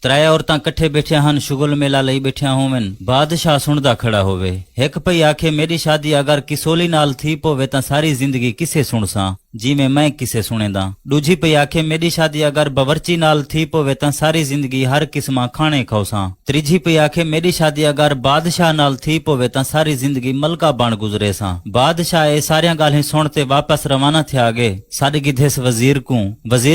त्रै औरतां कट्ठे बैठिया हन, शुगल मेला लई बैठिया होवन। बादशाह सुनदा खड़ा होवे। एक पई आखे मेरी शादी अगर किसोली नाल थी पोवे तां सारी जिंदगी किसे सुणसा, जिवें मैं किसे सुणेदा। दूजी पई आखे मेरी शादी अगर बवर्ची नाल थी पोवे तां सारी जिंदगी हर किस्मा खाने खाउसा। त्रीजी पई आखे मेरी शादी अगर बादशाह नाल थी पोवे तां सारी जिंदगी मलका बण गुजरे सा। बादशाह ए सारियां गाल्हिं सुणते वापस रवाना थिया अगे सड गिधेस वजीर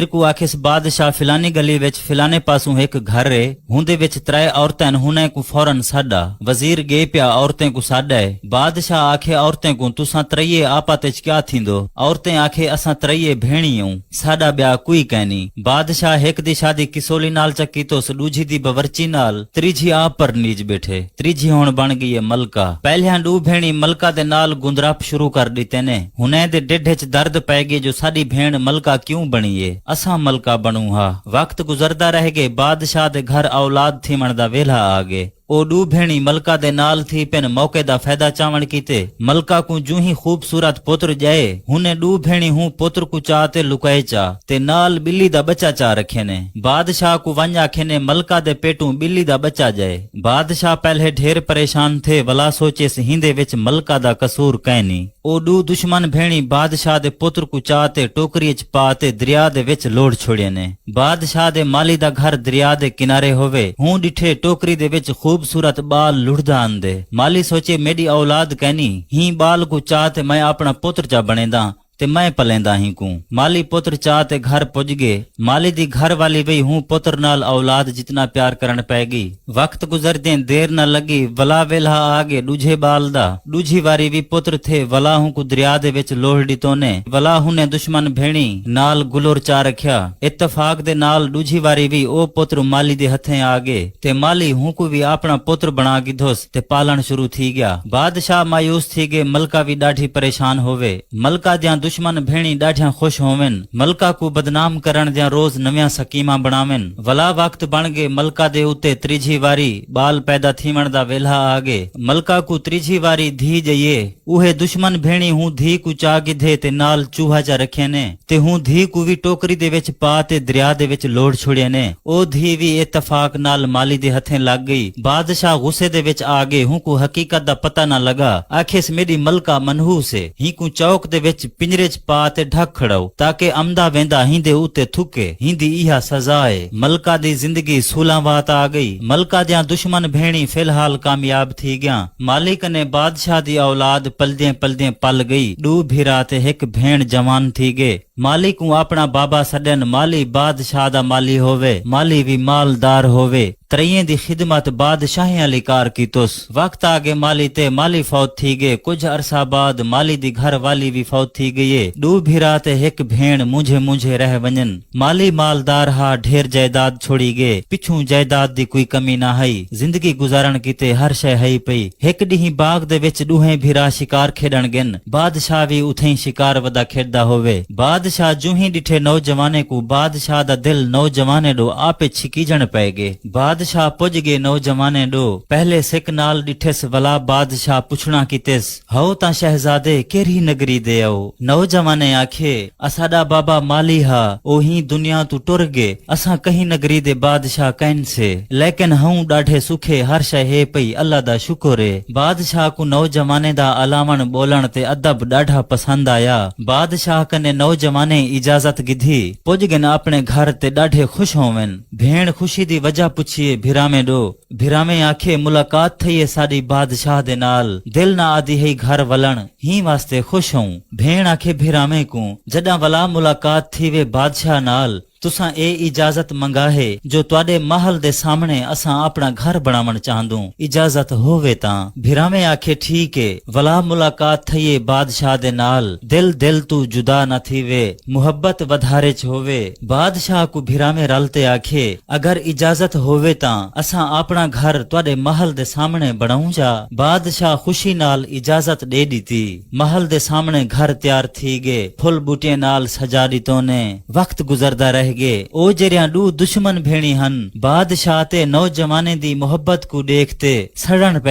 को आखिस बादशाह फिलानी गली विच फिलाने पासों एक घर है, हुंदे विच त्रै औरतां हुने को फौरन साडा। वजीर गे पिया औरतें को साडे। बादशाह आखे औरतें को तुसां त्रैये आपा तेच क्या थींदो? औरतें आखे असां त्रैये भेणियूं, साडा ब्याह कोई कहनी। बादशाह एक दी शादी किसोली नाल चकी तोस, दूजी दी बवर्ची नाल, त्रीजी आप पर नीज बैठे। त्रीजी हुण बन गई है मलका। पहलियां दू भेणी मलका दे नाल गुंदराप शुरू कर दिते ने। हुने दे ढिढ च दर्द पै गई जो साडी भेण मलका क्यों बनी है, असां मलका बनू हा। वक्त गुजरदा रह गए, बादशाह दे घर औलाद थीमण दा वेला आ गए। ओ दू भेणी मलका दे नाल थी पेन मौके दा फायदा चावण कीते। मलका को जू ही खूबसूरत पुत्र जाए, हुने दू भेणी हूं पुत्र को चाहते लुकाए चा ते नाल बिल्ली दा बच्चा चा रखे ने। बादशाह को वंजा खेने मलका दे पेटू बिल्ली दा बच्चा जाए। बादशाह पहले ढेर परेशान थे, वला सोचे हिंदे विच मलका दा कसूर कैनी। ओ दू दुश्मन भेणी बादशाह दे पुत्र को चाहते टोकरी च पाते दरिया दे विच लोड़ छोड़े ने। बादशाह दे माली दा घर दरिया दे किनारे होवे, हूं डिठे टोकरी दे विच खूबसूरत बाल लुढ़दा आंदे। माली सोचे मेरी औलाद कहनी ही बाल को चाहते मैं अपना पुत्र चा बनेदा ते मैं पलेंदा ही को। माली पुत्र चाहते घर पुज गए। माली दी घर वाली वही हूं पुत्र नाल औलाद जितना प्यार करन पैगी। वक्त गुजरदे देर न लगी, वला वेला आगे दूजे बाल दा। दूजी वारी भी पुत्र थे, वला हूं को दरिया दे विच लोहड़ी तोने। वला हुने दुश्मन भेणी नाल गुलोर चा रखिया। इत्तफाक दे नाल दूजी वारी भी ओ पुत्र माली दे हथे आ गए ते माली हूं को भी अपना पुत्र बना गिधोस ते पालन शुरू थी गया। बादशाह मायूस थी गए, मलका भी डाठी परेशान होवे। मलका दियां दुश्मन भेणी डाठिया खुश होवन। मलका को बदनाम करण दिया रोज नव्या सकीमा बनावन। वला वक्त बन गए, मलका दे उते त्रीजी वारी बाल पैदा थीवण दा वेला आ गए। मलका को त्रीजी वारी धी जइए। उहे दुश्मन भेणी हूं धी को चा गिधे ते नाल चूहा चा रखे ने ते हूं धी को भी टोकरी दे विच पा ते दरिया दे विच लोड़ छोड़े ने। ओ धी भी इत्तफाक नाल माली दे हथे लग गई। बादशाह गुस्से दे विच आ गए, हूं को हकीकत दा पता ना लगा। आखिस मेरी मलका मनहूस है, ही को चौक दे विच पिंजरे पा ते ढक खड़ाओ ताकि अमदा वेंदा हिंदे उते थुके, हिंदी इहा सजा है। मलका दी जिंदगी सूलावात आ गई। मलका दियां दुश्मन भेणी फिलहाल कामयाब थी गया। मालिक ने बादशाह दी औलाद पलदे पलदे पल गई। दू भीरा ते एक भेण जवान थी गए। माली को अपना बाबा सडन, माली बादशाह दा माली होवे, माली भी मालदार होवे। त्रैये दी खिदमत बादशाही अली कार की तुस। वक्त आगे माली ते माली फौत थी गए। कुछ अरसा बाद माली दी घर वाली भी फौत थी गई। दू भीरा ते एक भेण मुझे मुझे रह वंजन। माली मालदार हा ढेर जायदाद छोड़ी गए। पिछू जायदाद दी कोई कमी ना हई। जिंदगी गुजारण कीते हर शय हई पई। एक डी बाग दे विच दूहे भीरा शिकार खेडण गिन। बादशाह भी उथे शिकार वदा खेडदा होवे। बादशाह जू ही डिठे नौजवाने को, बादशाह दा दिल नौजवाने डो आपे छिकीजण पै गए। बादशाह पुज गए नौजवाने डो। पहले सिक नाल डिठेस, वला बादशाह पुछना कीतेस हओ ता शहजादे केरी नगरी दे आओ। नौजवाने आखे असाडा बाबा माली हा, ओही दुनिया तू टुर गए। असा कहीं नगरी दे बादशाह कहन से, लेकिन हूं डाढे सुखे हर शय है पई, अल्लाह दा शुक्र है। बादशाह को नौजवाने दा अलावण बोलण ते अदब डाढा पसंद आया। बादशाह कने नौजवाने इजाजत गिधी। पुज गन अपने घर ते डाढे खुश होवन। भेण खुशी दी वजह पुछिए भिरामे डो। भिरामे आखे मुलाकात थई साडी बादशाह दे नाल, दिल ना आदि है घर वलण, ही वास्ते खुश हूं। भेण आखे भिरामे को जडा वला मुलाकात थी वे बादशाह नाल, तुसा ए इजाजत मंगा है जो तुआडे महल दे सामने असा अपना घर बनावण चाहदू, इजाजत होवे ता। भिरामे आखे ठीक है, वला मुलाकात थईए बादशाह दे नाल, दिल दिल तू जुदा न थीवे, मुहब्बत वधारे च होवे। बादशाह को भिरामे रलते आखे अगर इजाजत होवे ता असा अपना घर तुआडे महल दे सामने बनाऊं जा। बादशाह खुशी नाल इजाजत दे दीती। महल दे सामने घर तैयार थी गए, फुल बूटे नाल सजा दितो ने। वक्त गुजरदा रह गए। ओ जेरिया दू दुश्मन भेणी हन, बादशाह ते नौजवाने दी मोहब्बत को देखते सड़न पे